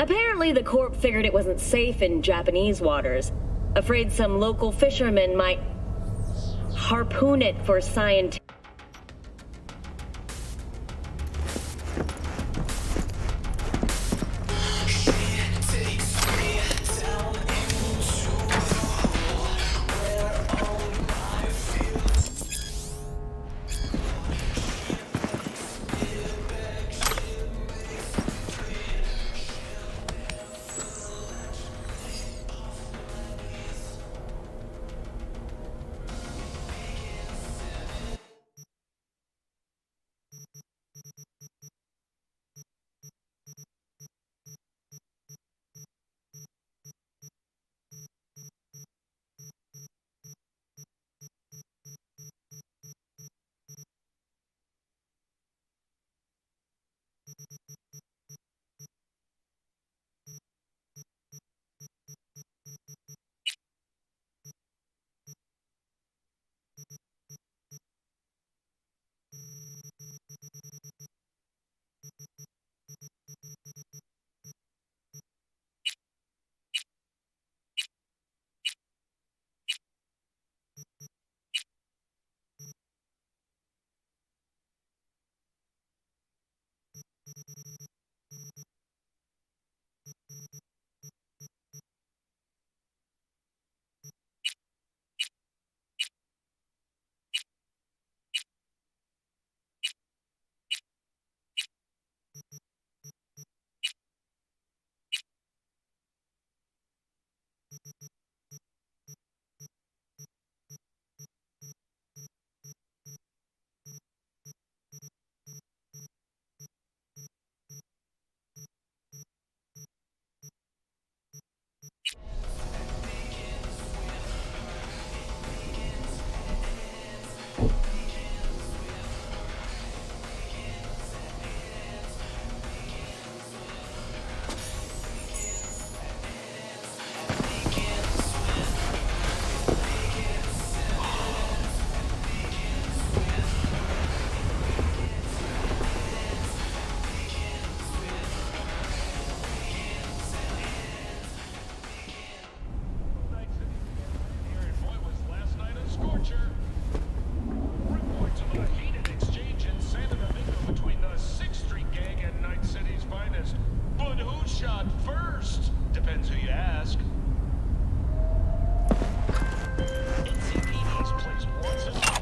Apparently the Corp figured it wasn't safe in Japanese waters, afraid some local fishermen might harpoon it for scientific.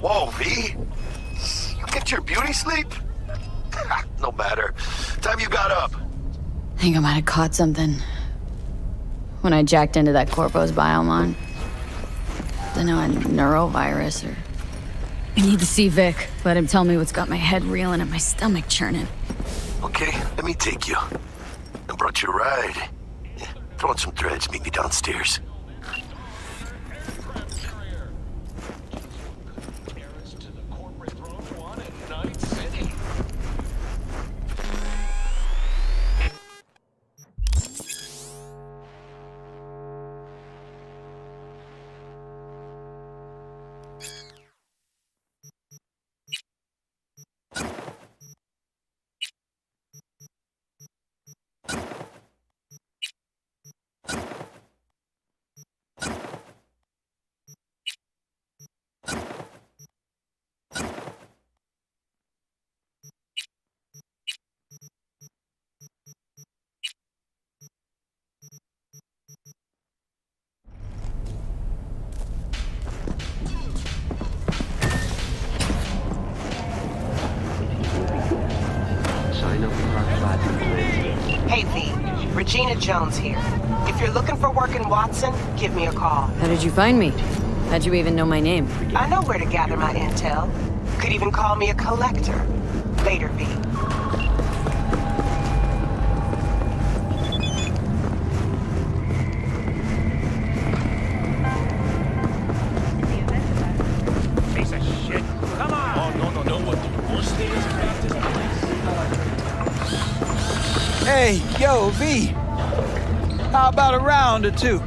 Whoa, V? You get your beauty sleep? No matter. Time you got up. I think I might have caught something when I jacked into that Corpo's biomon. Don't know, a neurovirus or... I need to see Vic. Let him tell me what's got my head reeling and my stomach churning. Okay, let me take you. I brought you a ride. Yeah, throw in some threads, meet me downstairs. Hey V, Regina Jones here. If you're looking for work in Watson, give me a call. How did you find me? How'd you even know my name? I know where to gather my intel. Could even call me a collector. Later, V. Piece of shit. Come on! Oh, no. Know what the worst thing is about this place? Hey, yo, V. How about a round or two?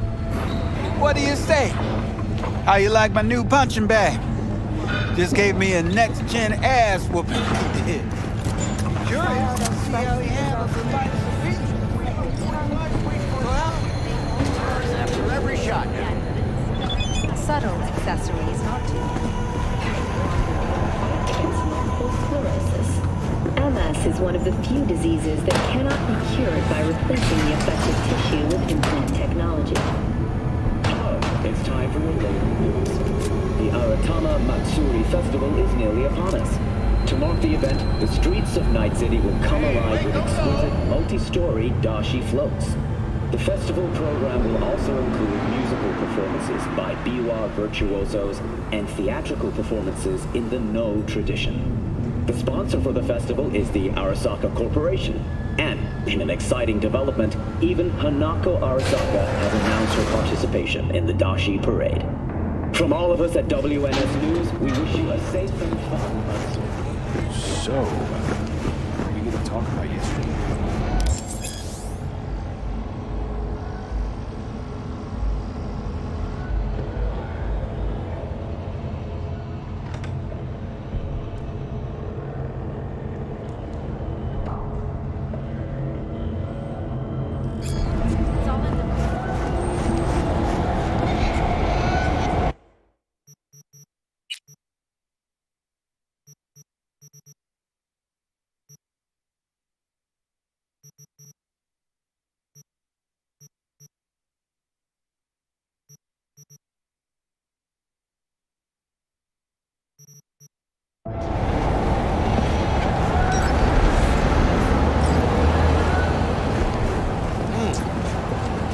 What do you say? How you like my new punching bag? Just gave me a next-gen ass whooping. Curious to see how he handles the likes of me. few diseases that cannot be cured by replacing the affected tissue with implant technology. It's time for your local news. The Aratama Matsuri Festival is nearly upon us. To mark the event, the streets of Night City will come alive with exquisite multi-story dashi floats. The festival program will also include musical performances by biwa virtuosos and theatrical performances in the No tradition. The sponsor for the festival is the Arasaka Corporation. And, in an exciting development, even Hanako Arasaka has announced her participation in the Dashi Parade. From all of us at WNS News, we wish you a safe and fun festival. So, what are we gonna talk about yesterday?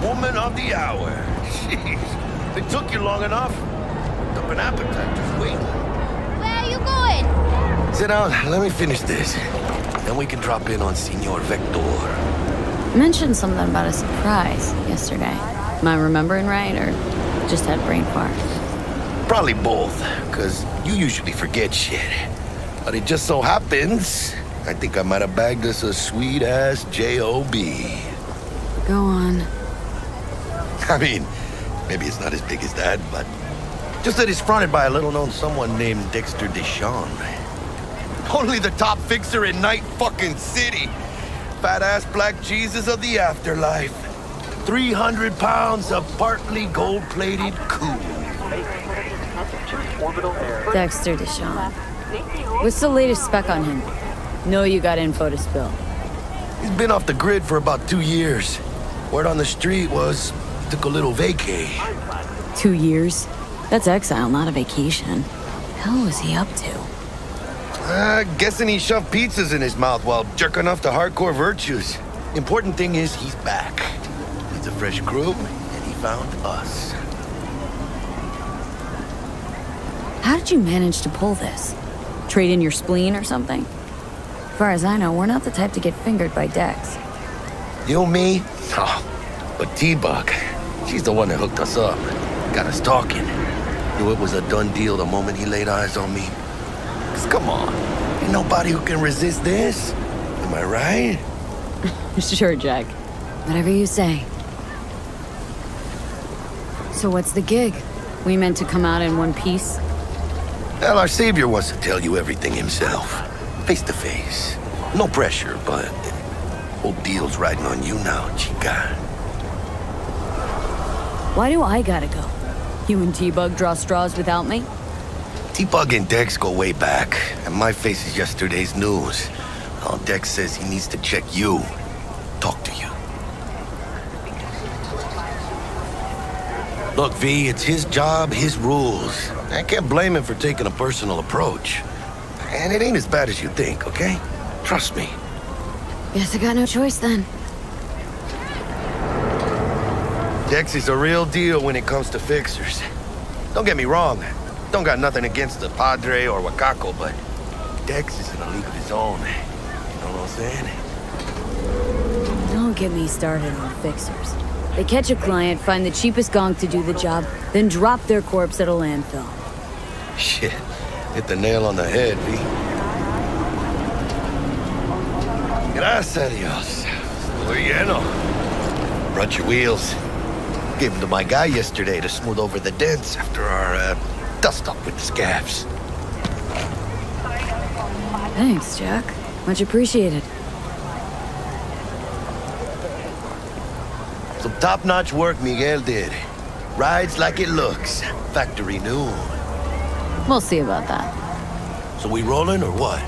Woman of the hour. Jeez. It took you long enough. Up an appetite just waiting. Where are you going? Sit down, let me finish this. Then we can drop in on Senor Vector. You mentioned something about a surprise yesterday. Am I remembering right, or just had brain fart? Probably both, because you usually forget shit. But it just so happens, I think I might have bagged us a sweet-ass J.O.B. Go on. I mean, maybe it's not as big as that, but just that it's fronted by a little-known someone named Dexter Deshawn. Only the top fixer in Night fucking City. Fat-ass black Jesus of the afterlife. 300 pounds of partly gold-plated cool. Dexter Deshawn. What's the latest spec on him? Know you got info to spill. He's been off the grid for about 2 years. Word on the street was took a little vacay. 2 years? That's exile, not a vacation. Hell was he up to? Guessing he shoved pizzas in his mouth while jerking off to hardcore virtues. Important thing is he's back. He's a fresh crew, and he found us. How did you manage to pull this? Trade in your spleen or something? As far as I know, we're not the type to get fingered by Dex. You, me? Oh, but T-Bug, she's the one that hooked us up. Got us talking. Knew it was a done deal the moment he laid eyes on me. 'Cause come on, ain't nobody who can resist this. Am I right? Sure, Jack. Whatever you say. So what's the gig? We meant to come out in one piece? Well, our savior wants to tell you everything himself. Face to face. No pressure, but whole deal's riding on you now, chica. Why do I gotta go? You and T-Bug draw straws without me? T-Bug and Dex go way back, and my face is yesterday's news. Well, Dex says he needs to check you. Talk to you. Look, V, it's his job, his rules. I can't blame him for taking a personal approach. And it ain't as bad as you think, okay? Trust me. Guess I got no choice then. Dex is a real deal when it comes to fixers. Don't get me wrong. Don't got nothing against the Padre or Wakako, but Dex is in a league of his own. You know what I'm saying? Don't get me started on fixers. They catch a client, find the cheapest gonk to do the job, then drop their corpse at a landfill. Shit. Hit the nail on the head, V. Gracias a Dios. Muy lleno. Brought your wheels. Gave them to my guy yesterday to smooth over the dents after our, dust up with the scabs. Thanks, Jack. Much appreciated. Some top-notch work Miguel did. Rides like it looks. Factory new. We'll see about that. So we rolling or what?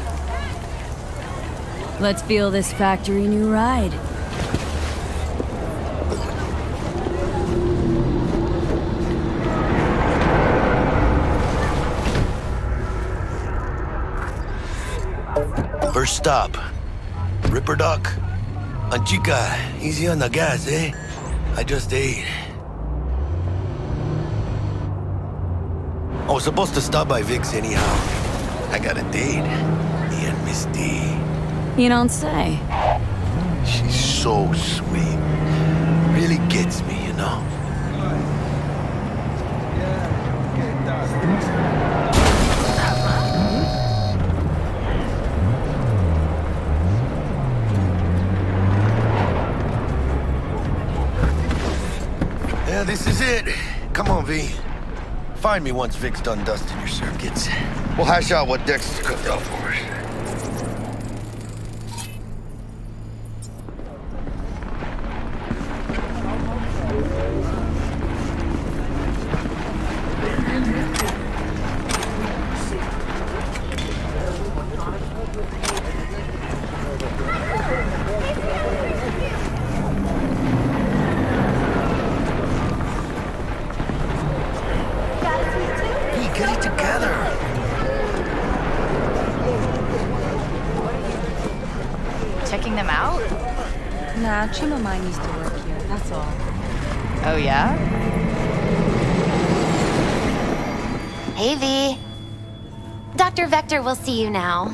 Let's feel this factory new ride. First stop, Ripper Dock. Anchica, easy on the gas, eh? I just ate. I was supposed to stop by Vic's anyhow. I got a date. Me and Miss D. You don't say. She's so sweet. Really gets me, you know? Yeah, this is it. Come on, V. Find me once Vic's done dusting your circuits. We'll hash out what Dexter's cooked up for us. Get it together. Checking them out? Nah, Chima mine used to work here, that's all. Oh, yeah? Hey, V. Dr. Vector will see you now.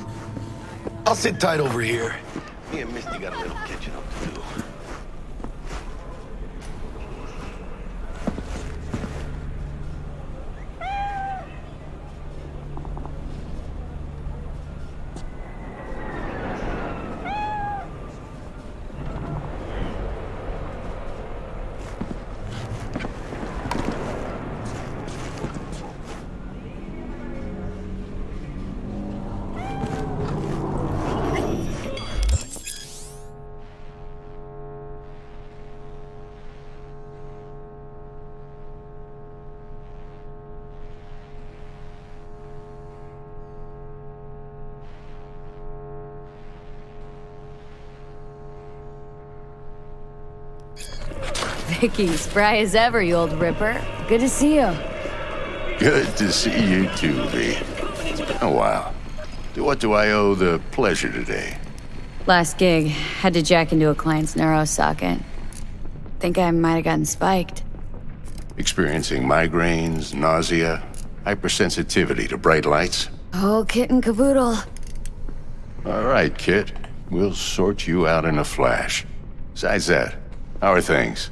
I'll sit tight over here. Me and Misty got a little catching up to do. Vicky, spry as ever, you old ripper. Good to see you. Good to see you too, V. It's been a while. To what do I owe the pleasure today? Last gig, had to jack into a client's neuro socket. Think I might have gotten spiked. Experiencing migraines, nausea, hypersensitivity to bright lights? Oh, kit and caboodle. All right, Kit. We'll sort you out in a flash. Besides that, how are things?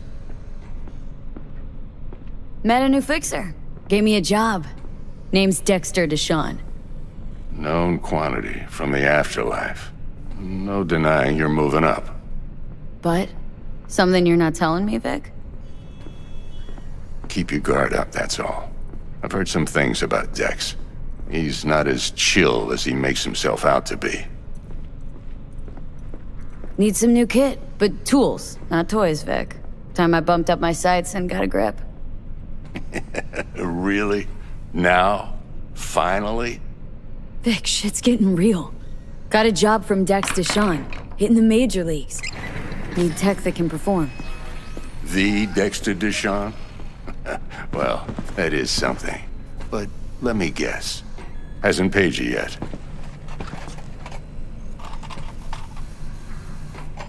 Met a new fixer. Gave me a job. Name's Dexter Deshawn. Known quantity from the afterlife. No denying you're moving up. But? Something you're not telling me, Vic? Keep your guard up, that's all. I've heard some things about Dex. He's not as chill as he makes himself out to be. Need some new kit, but tools, not toys, Vic. Time I bumped up my sights and got a grip. Really? Now? Finally? Vic, shit's getting real. Got a job from Dex Deshawn, hitting the major leagues. Need tech that can perform. The Dexter Deshawn? Well, that is something. But let me guess. Hasn't paid you yet.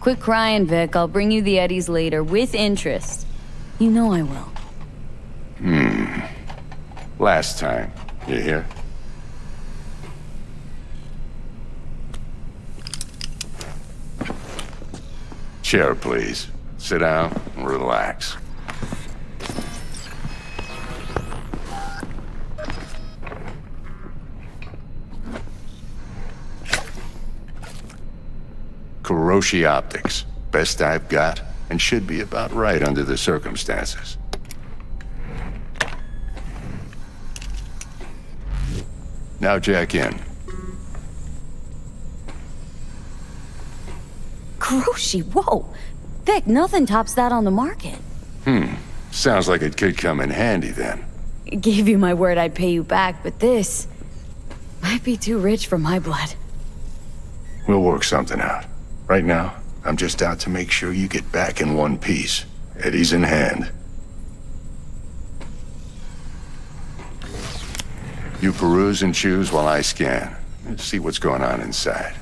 Quit crying, Vic. I'll bring you the Eddies later, with interest. You know I will. Last time. You hear? Chair, please. Sit down and relax. Kuroshi Optics. Best I've got, and should be about right under the circumstances. Now jack in. Kuroshi, whoa! Vic, nothing tops that on the market. Sounds like it could come in handy then. Gave you my word I'd pay you back, but this might be too rich for my blood. We'll work something out. Right now, I'm just out to make sure you get back in one piece. Eddie's in hand. You peruse and choose while I scan. Let's see what's going on inside.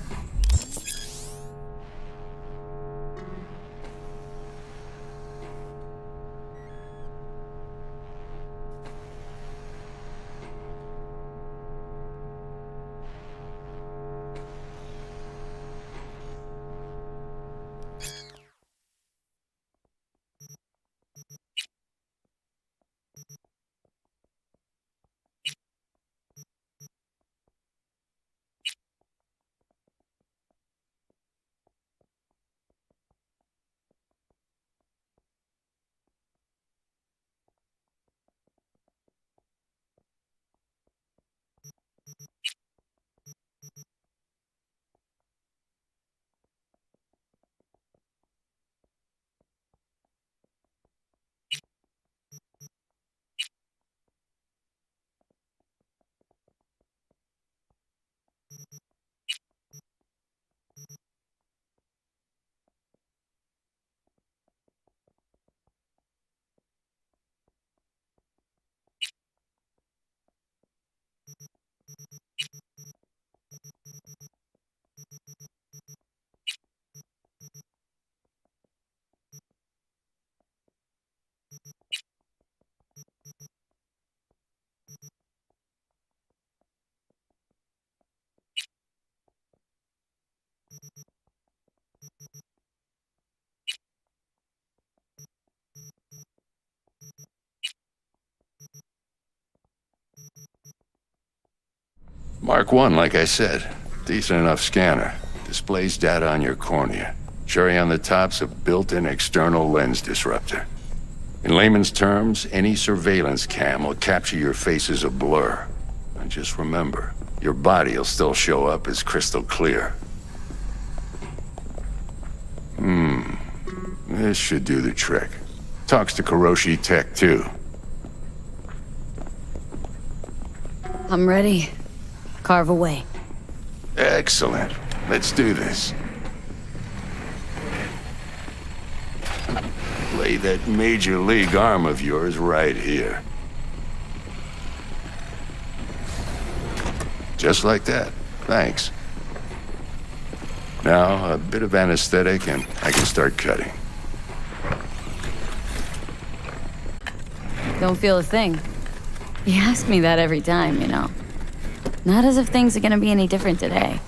Mark 1, like I said. Decent enough scanner. Displays data on your cornea. Cherry on the top's a built-in external lens disruptor. In layman's terms, any surveillance cam will capture your face as a blur. And just remember, your body will still show up as crystal clear. This should do the trick. Talks to Kuroshi Tech, too. I'm ready. Carve away. Excellent. Let's do this. Lay that major league arm of yours right here. Just like that. Thanks. Now, a bit of anesthetic and I can start cutting. Don't feel a thing. You ask me that every time, you know. Not as if things are gonna be any different today.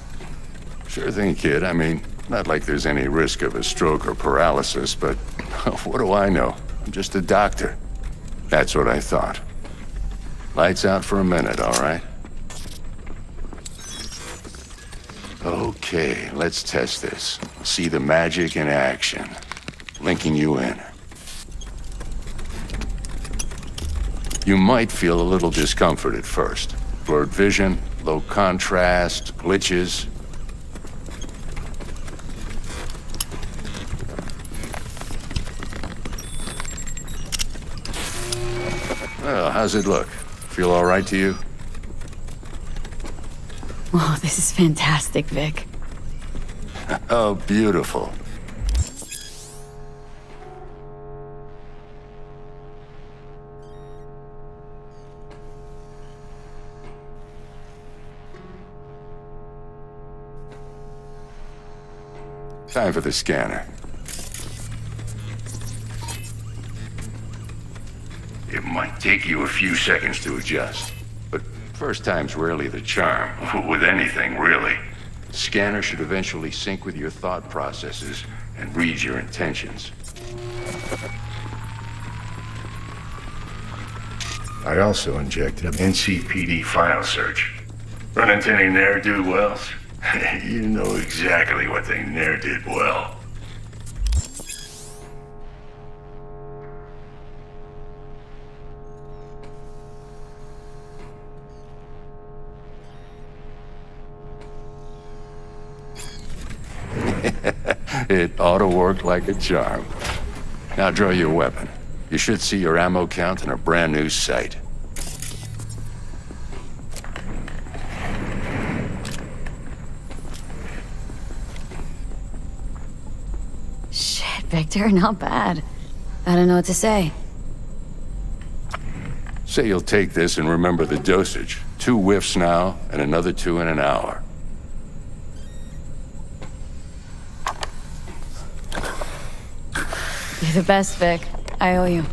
Sure thing, kid. I mean, not like there's any risk of a stroke or paralysis, but what do I know? I'm just a doctor. That's what I thought. Lights out for a minute, all right? Okay, let's test this. See the magic in action. Linking you in. You might feel a little discomfort at first. Blurred vision, low contrast, glitches. Well, how's it look? Feel all right to you? Oh, this is fantastic, Vic. Oh, beautiful. Time for the scanner. It might take you a few seconds to adjust, but first time's rarely the charm. With anything, really. Scanner should eventually sync with your thought processes and read your intentions. I also injected an NCPD file search. Run into any ne'er-do-wells? You know exactly what they ne'er did well. It ought to work like a charm. Now draw your weapon. You should see your ammo count in a brand new sight. Victor, not bad. I don't know what to say. Say you'll take this and remember the dosage. 2 whiffs now, and another 2 in an hour. You're the best, Vic. I owe you.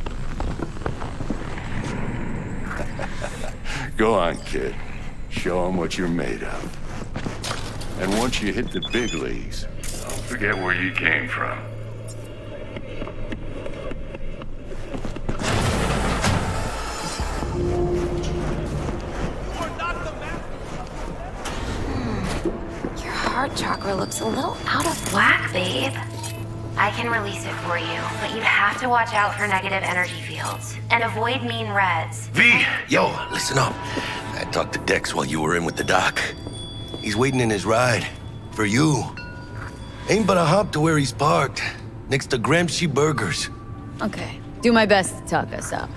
Go on, kid. Show them what you're made of. And once you hit the big leagues, don't forget where you came from. Your heart chakra looks a little out of whack, babe. I can release it for you, but you'd have to watch out for negative energy fields and avoid mean reds. V, yo, listen up. I talked to Dex while you were in with the doc. He's waiting in his ride. For you. Ain't but a hop to where he's parked. Next to Gramsci Burgers. Okay. Do my best to talk us up.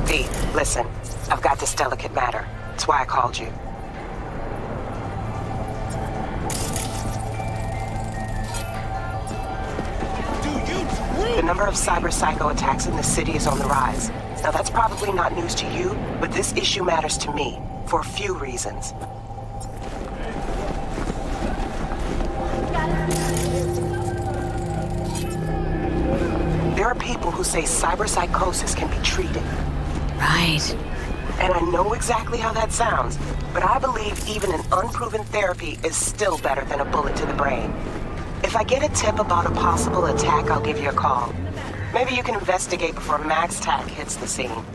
V, listen. I've got this delicate matter. That's why I called you. The number of cyber-psycho attacks in the city is on the rise. Now that's probably not news to you, but this issue matters to me, for a few reasons. There are people who say cyberpsychosis can be treated. Right. And I know exactly how that sounds, but I believe even an unproven therapy is still better than a bullet to the brain. If I get a tip about a possible attack, I'll give you a call. Maybe you can investigate before Max Tack hits the scene.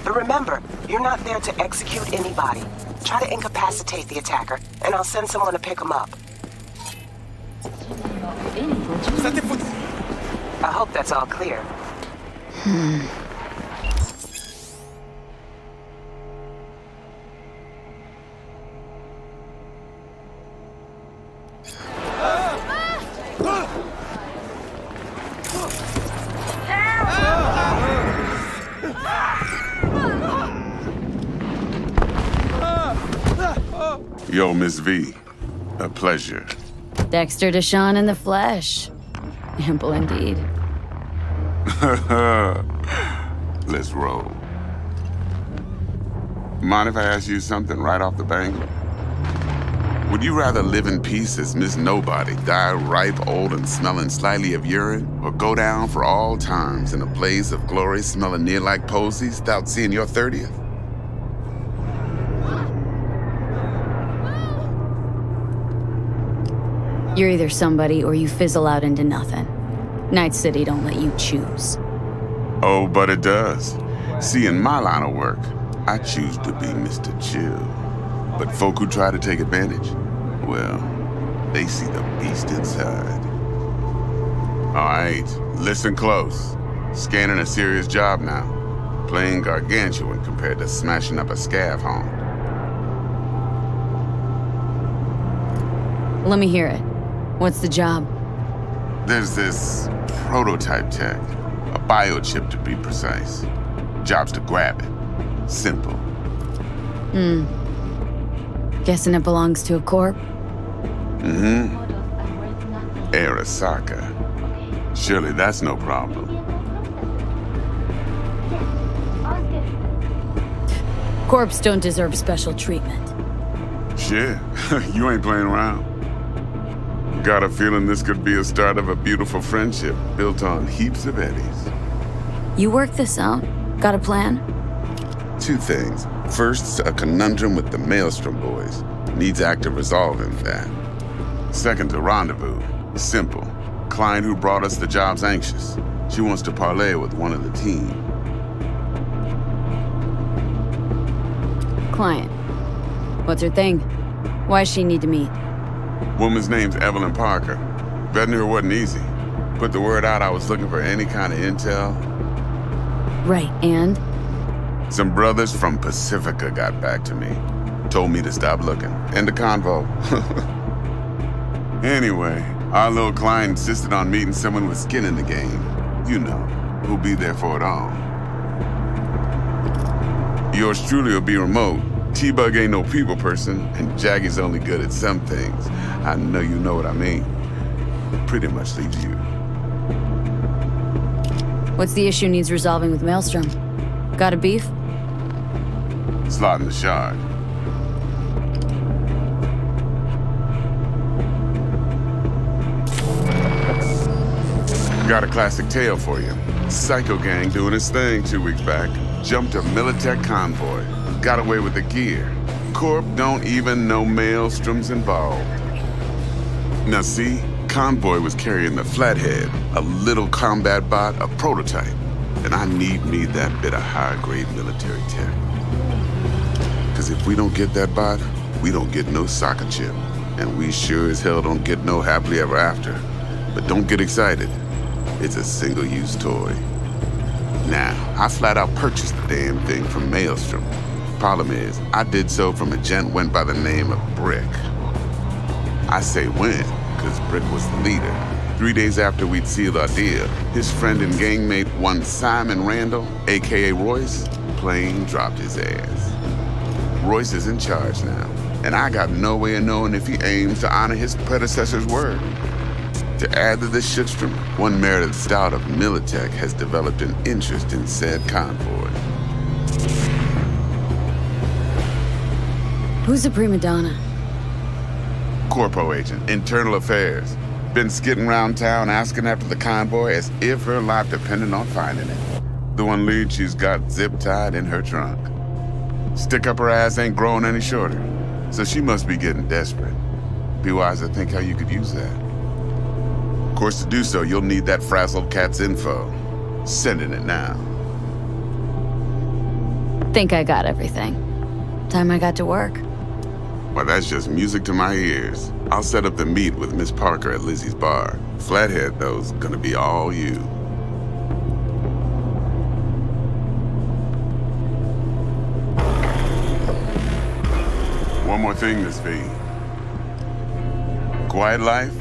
But remember, you're not there to execute anybody. Try to incapacitate the attacker, and I'll send someone to pick him up. I hope that's all clear. Yo, Miss V. A pleasure. Dexter Deshawn in the flesh. Ample indeed. Let's roll. Mind if I ask you something right off the bank? Would you rather live in peace as Miss Nobody, die ripe, old, and smelling slightly of urine, or go down for all times in a blaze of glory smelling near like posies without seeing your 30th? You're either somebody or you fizzle out into nothing. Night City don't let you choose. Oh, but it does. See, in my line of work, I choose to be Mr. Chill. But folk who try to take advantage, well, they see the beast inside. All right, listen close. Scanning a serious job now. Playing gargantuan compared to smashing up a scav home. Let me hear it. What's the job? There's this prototype tech, a biochip to be precise. Job's to grab it. Simple. Guessing it belongs to a corp? Mm-hmm. Arasaka. Surely that's no problem. Corps don't deserve special treatment. Shit, you ain't playing around. Got a feeling this could be a start of a beautiful friendship built on heaps of eddies. You work this out? Got a plan? 2 things. First, a conundrum with the Maelstrom boys. Needs active resolving that. Second, a rendezvous. Simple. Client who brought us the job's anxious. She wants to parlay with one of the team. Client. What's her thing? Why does she need to meet? Woman's name's Evelyn Parker. Vetting her wasn't easy. Put the word out I was looking for any kind of intel. Right, and? Some brothers from Pacifica got back to me. Told me to stop looking. End of convo. Anyway, our little client insisted on meeting someone with skin in the game. You know, who'll be there for it all. Yours truly will be remote. T-Bug ain't no people person, and Jaggy's only good at some things. I know you know what I mean. Pretty much leaves you. What's the issue needs resolving with Maelstrom? Got a beef? Slotting the shard. Got a classic tale for you. Psycho gang doing his thing 2 weeks back. Jumped a Militech convoy. Got away with the gear. Corp don't even know Maelstrom's involved. Now see, convoy was carrying the Flathead, a little combat bot, a prototype. And I need me that bit of high-grade military tech. Cause if we don't get that bot, we don't get no soccer chip. And we sure as hell don't get no happily ever after. But don't get excited. It's a single-use toy. Now, I flat out purchased the damn thing from Maelstrom. Problem is, I did so from a gent went by the name of Brick. I say when, cause Brick was the leader. 3 days after we'd sealed our deal, his friend and gangmate, one Simon Randall, aka Royce, plain dropped his ass. Royce is in charge now, and I got no way of knowing if he aims to honor his predecessor's word. To add to this shitstorm, one merited stout of Militech has developed an interest in said convoy. Who's the prima donna? Corpo agent, internal affairs. Been skidding around town asking after the convoy as if her life depended on finding it. The one lead she's got zip-tied in her trunk. Stick up her ass ain't growing any shorter, so she must be getting desperate. Be wise to think how you could use that. Of course, to do so, you'll need that frazzled cat's info. Sending it now. Think I got everything. Time I got to work. Well, that's just music to my ears. I'll set up the meet with Miss Parker at Lizzie's bar. Flathead, though's gonna be all you. One more thing, Miss V. Quiet life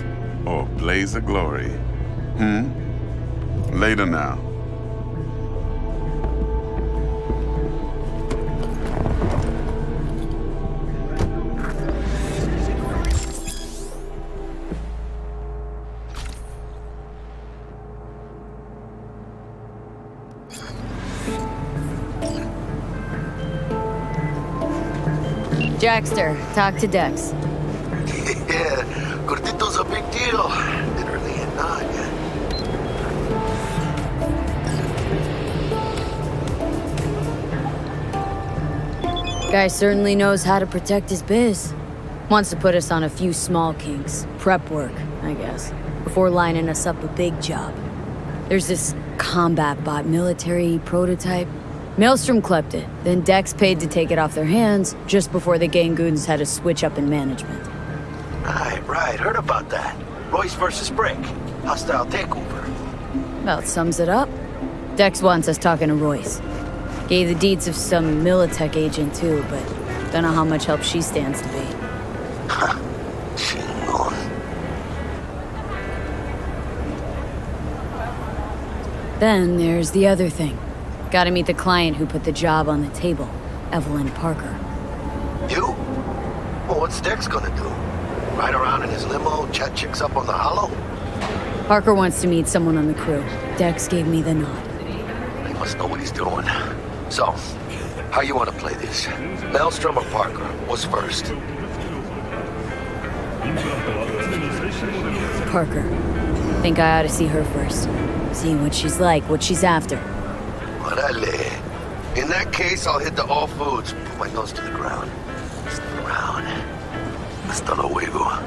or blaze of glory? Later now. Jackster, talk to Dex. Yeah, Gordito's a big deal. Literally and not. Guy certainly knows how to protect his biz. Wants to put us on a few small kinks. Prep work, I guess. Before lining us up a big job. There's this combat bot military prototype. Maelstrom clept it, then Dex paid to take it off their hands just before the gang goons had a switch up in management. Right, heard about that. Royce versus Brick. Hostile takeover. About sums it up. Dex wants us talking to Royce. Gave the deeds of some Militech agent too, but don't know how much help she stands to be. Chingon. Then there's the other thing. Gotta meet the client who put the job on the table, Evelyn Parker. You? Well, what's Dex gonna do? Ride around in his limo, chat chicks up on the hollow? Parker wants to meet someone on the crew. Dex gave me the nod. He must know what he's doing. So, how you want to play this? Maelstrom or Parker? What's first? Parker. Think I ought to see her first. See what she's like, what she's after. Orale. In that case, I'll hit the all foods. Put my nose to the ground. Stick around. Hasta luego.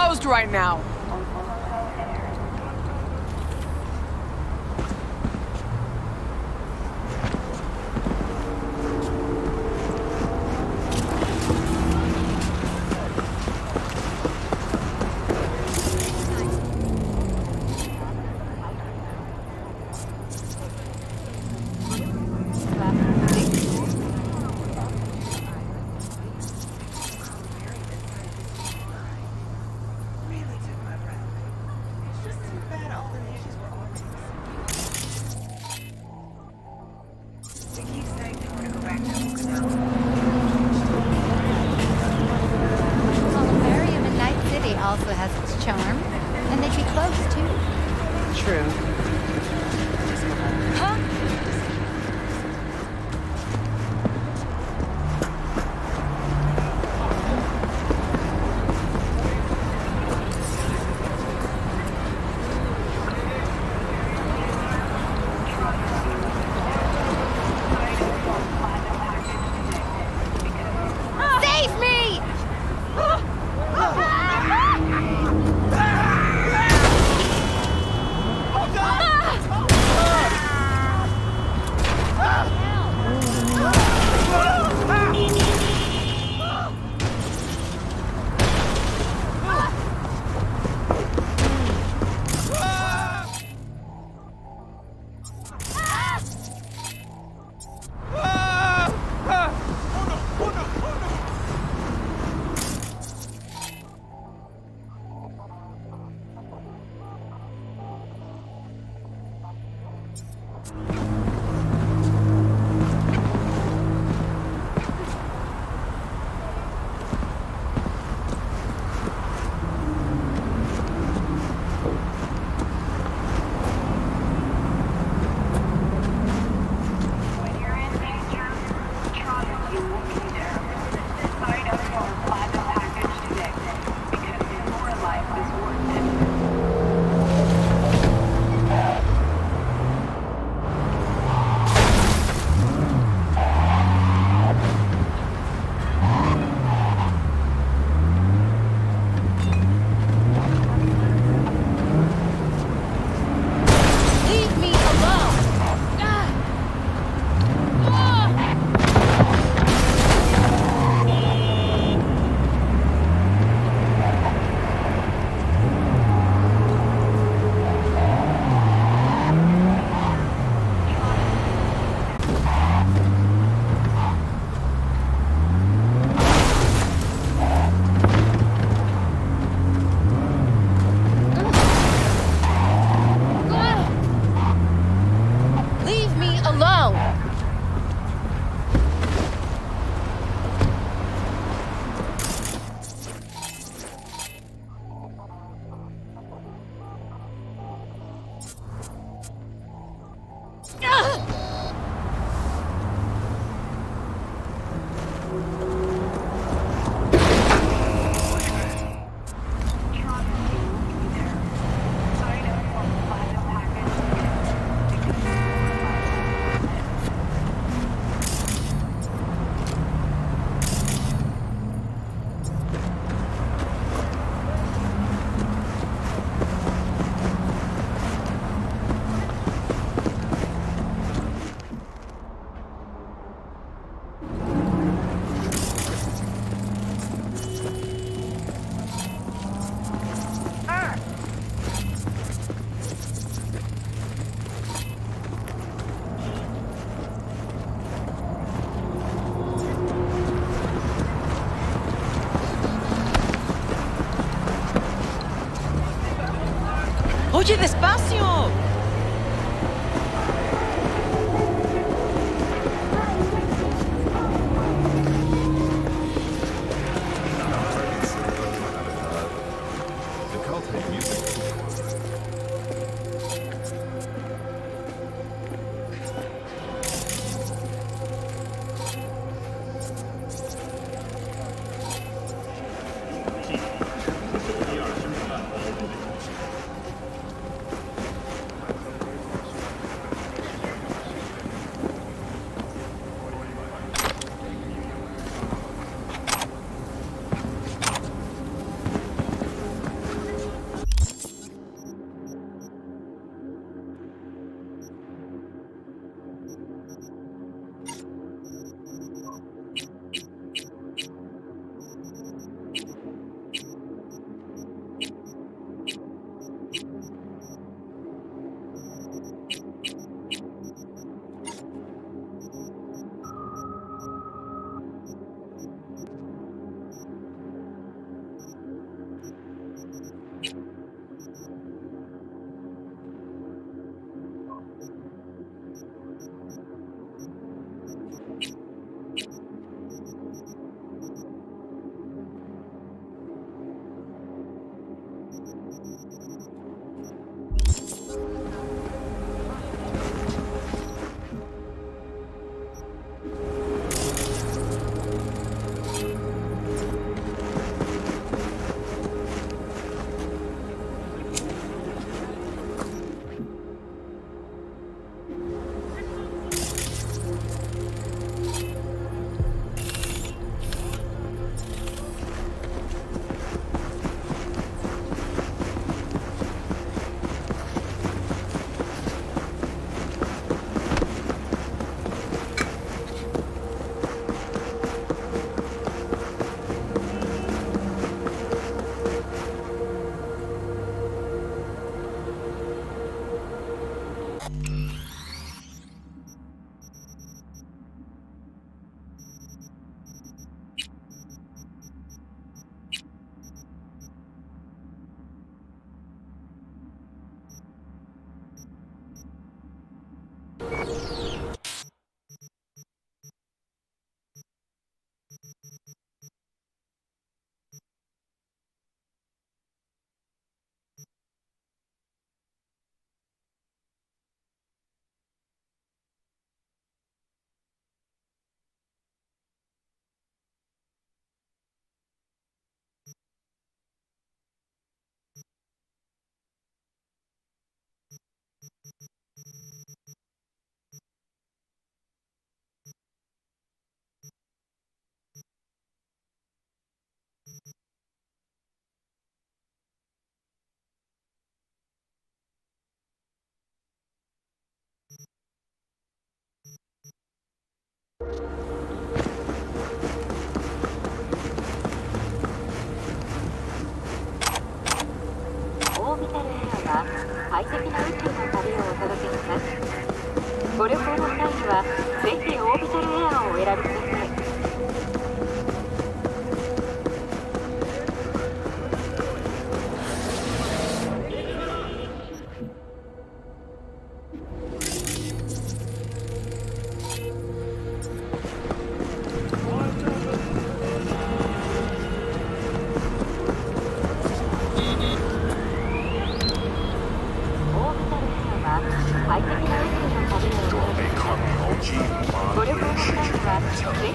closed right now. Columbarium in Night City also has its charm, and they'd be close too. True. Huh? Save me! Leave me alone! Leave me alone! Oye, despacio. オービタルエアは快適な宇宙の旅をお届けします。ご旅行の際にはぜひオービタルエアをお選びください。快適な宇宙の旅をお届けします。ご旅行の際にはぜ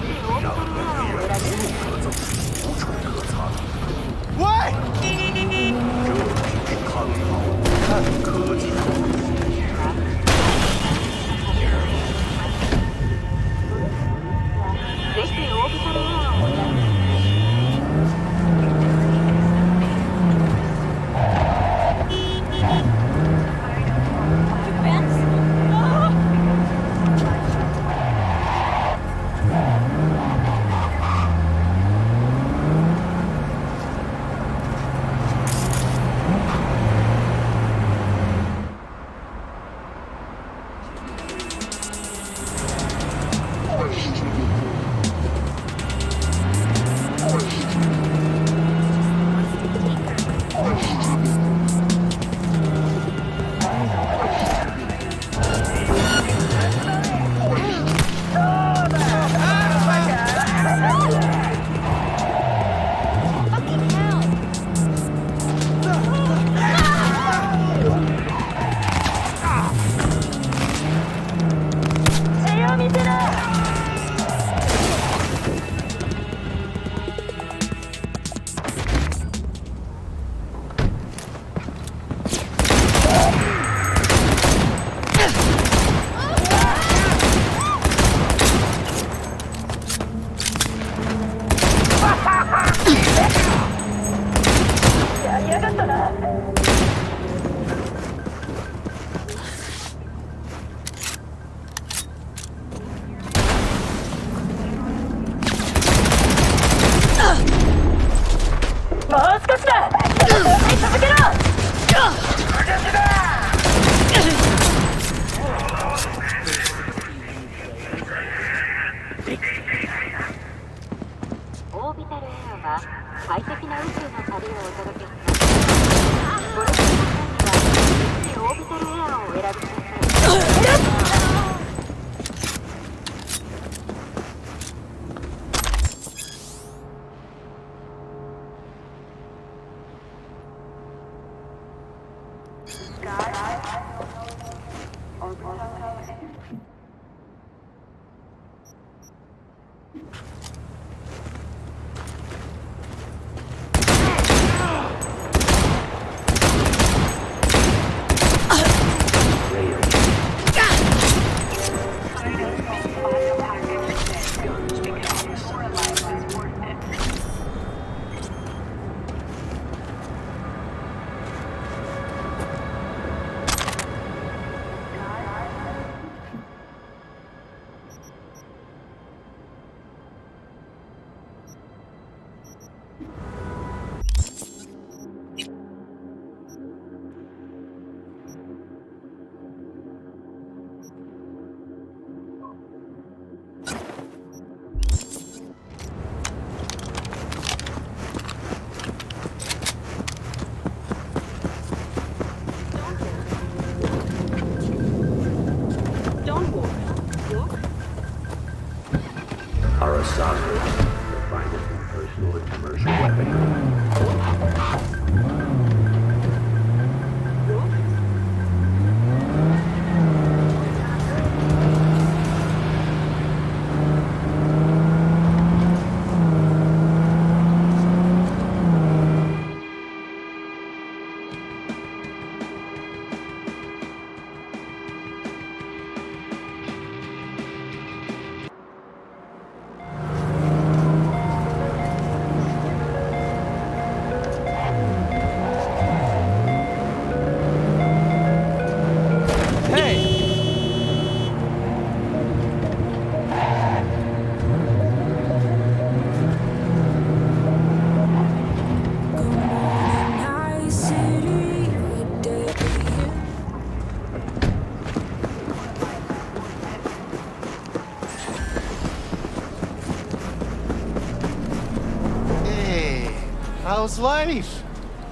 How's life?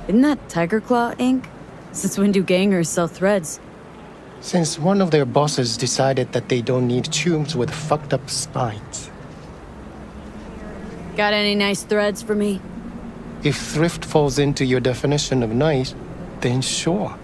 Isn't that Tiger Claw ink? Since when do gangers sell threads? Since one of their bosses decided that they don't need tombs with fucked up spines. Got any nice threads for me? If thrift falls into your definition of nice, then sure.